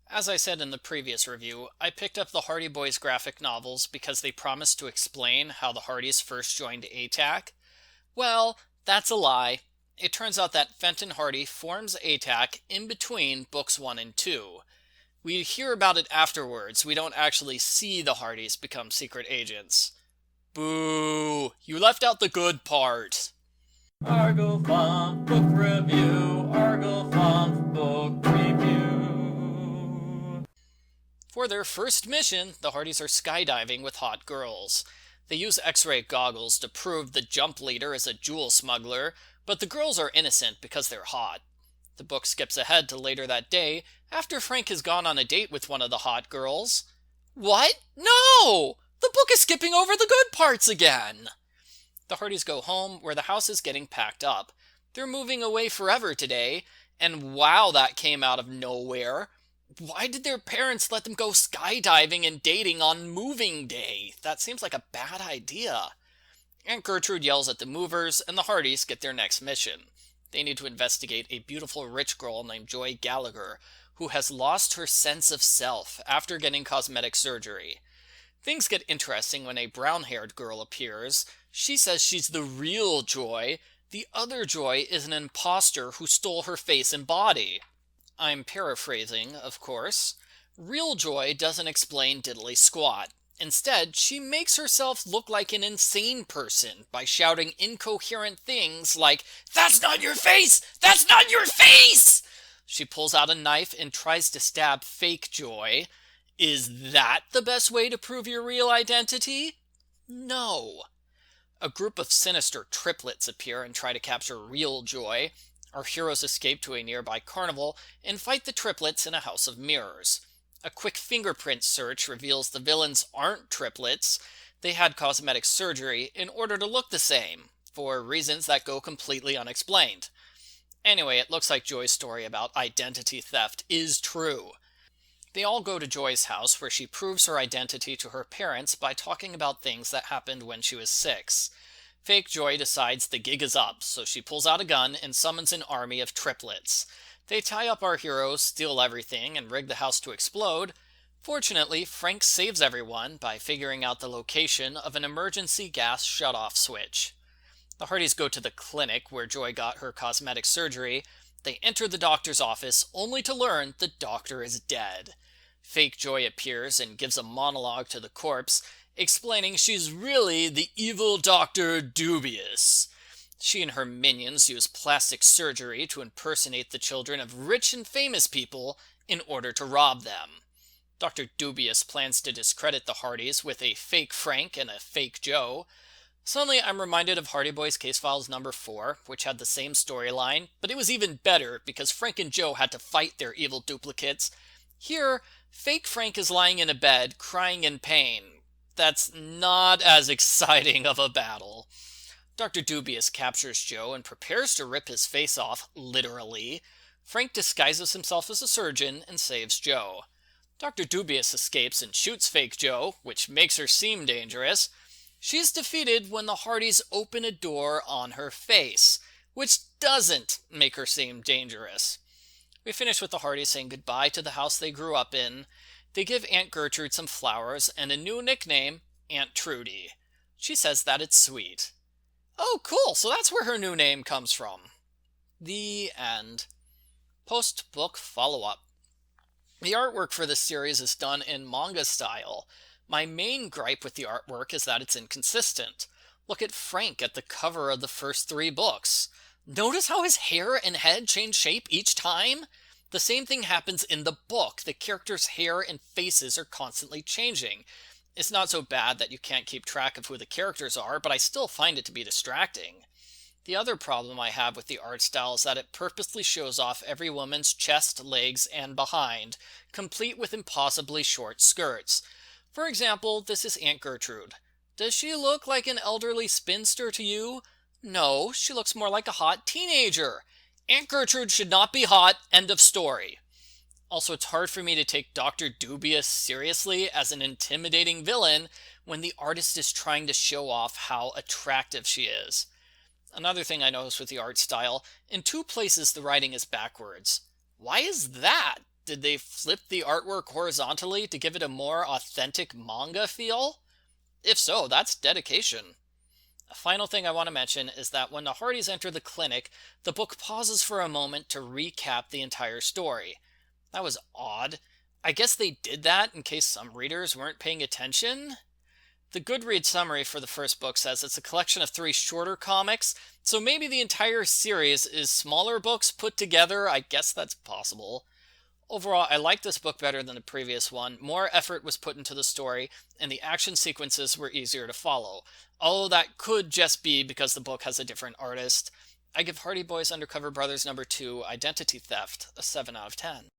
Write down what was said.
As I said in the previous review, I picked up the Hardy Boys graphic novels because they promised to explain how the Hardys first joined ATAC. Well, that's a lie. It turns out that Fenton Hardy forms ATAC in between books 1 and 2. We hear about it afterwards, we don't actually see the Hardys become secret agents. Boo! You left out the good part! Argo Funk Book Review, Argo Funk Book Review. For their first mission, the Hardys are skydiving with hot girls. They use X-ray goggles to prove the jump leader is a jewel smuggler, but the girls are innocent because they're hot. The book skips ahead to later that day, after Frank has gone on a date with one of the hot girls. What? No! The book is skipping over the good parts again! The Hardys go home, where the house is getting packed up. They're moving away forever today, and wow, that came out of nowhere. Why did their parents let them go skydiving and dating on moving day? That seems like a bad idea. Aunt Gertrude yells at the movers, and the Hardys get their next mission. They need to investigate a beautiful rich girl named Joy Gallagher, who has lost her sense of self after getting cosmetic surgery. Things get interesting when a brown-haired girl appears. She says she's the real Joy. The other Joy is an impostor who stole her face and body. I'm paraphrasing, of course. Real Joy doesn't explain diddly squat. Instead, she makes herself look like an insane person by shouting incoherent things like, "That's not your face! That's not your face!" She pulls out a knife and tries to stab fake Joy. Is that the best way to prove your real identity? No. A group of sinister triplets appear and try to capture real Joy. Our heroes escape to a nearby carnival and fight the triplets in a house of mirrors. A quick fingerprint search reveals the villains aren't triplets. They had cosmetic surgery in order to look the same, for reasons that go completely unexplained. Anyway, it looks like Joy's story about identity theft is true. They all go to Joy's house, where she proves her identity to her parents by talking about things that happened when she was 6. Fake Joy decides the gig is up, so she pulls out a gun and summons an army of triplets. They tie up our heroes, steal everything, and rig the house to explode. Fortunately, Frank saves everyone by figuring out the location of an emergency gas shutoff switch. The Hardys go to the clinic where Joy got her cosmetic surgery. They enter the doctor's office only to learn the doctor is dead. Fake Joy appears and gives a monologue to the corpse, explaining she's really the evil Dr. Dubious. She and her minions use plastic surgery to impersonate the children of rich and famous people in order to rob them. Dr. Dubious plans to discredit the Hardys with a fake Frank and a fake Joe. Suddenly I'm reminded of Hardy Boys Case Files number 4, which had the same storyline, but it was even better because Frank and Joe had to fight their evil duplicates. Here, fake Frank is lying in a bed, crying in pain. That's not as exciting of a battle. Dr. Dubious captures Joe and prepares to rip his face off, literally. Frank disguises himself as a surgeon and saves Joe. Dr. Dubious escapes and shoots fake Joe, which makes her seem dangerous. She's defeated when the Hardys open a door on her face, which doesn't make her seem dangerous. We finish with the Hardys saying goodbye to the house they grew up in. They give Aunt Gertrude some flowers and a new nickname, Aunt Trudy. She says that it's sweet. Oh, cool, so that's where her new name comes from. The end. Post-book follow-up. The artwork for this series is done in manga style. My main gripe with the artwork is that it's inconsistent. Look at Frank at the cover of the first 3 books. Notice how his hair and head change shape each time? The same thing happens in the book. The characters' hair and faces are constantly changing. It's not so bad that you can't keep track of who the characters are, but I still find it to be distracting. The other problem I have with the art style is that it purposely shows off every woman's chest, legs, and behind, complete with impossibly short skirts. For example, this is Aunt Gertrude. Does she look like an elderly spinster to you? No, she looks more like a hot teenager. Aunt Gertrude should not be hot, end of story. Also, it's hard for me to take Dr. Dubious seriously as an intimidating villain when the artist is trying to show off how attractive she is. Another thing I noticed with the art style, in 2 places the writing is backwards. Why is that? Did they flip the artwork horizontally to give it a more authentic manga feel? If so, that's dedication. A final thing I want to mention is that when the Hardys enter the clinic, the book pauses for a moment to recap the entire story. That was odd. I guess they did that in case some readers weren't paying attention? The Goodreads summary for the first book says it's a collection of 3 shorter comics, so maybe the entire series is smaller books put together. I guess that's possible. Overall, I like this book better than the previous one. More effort was put into the story, and the action sequences were easier to follow. Although that could just be because the book has a different artist. I give Hardy Boys Undercover Brothers number 2, Identity Theft, a 7 out of 10.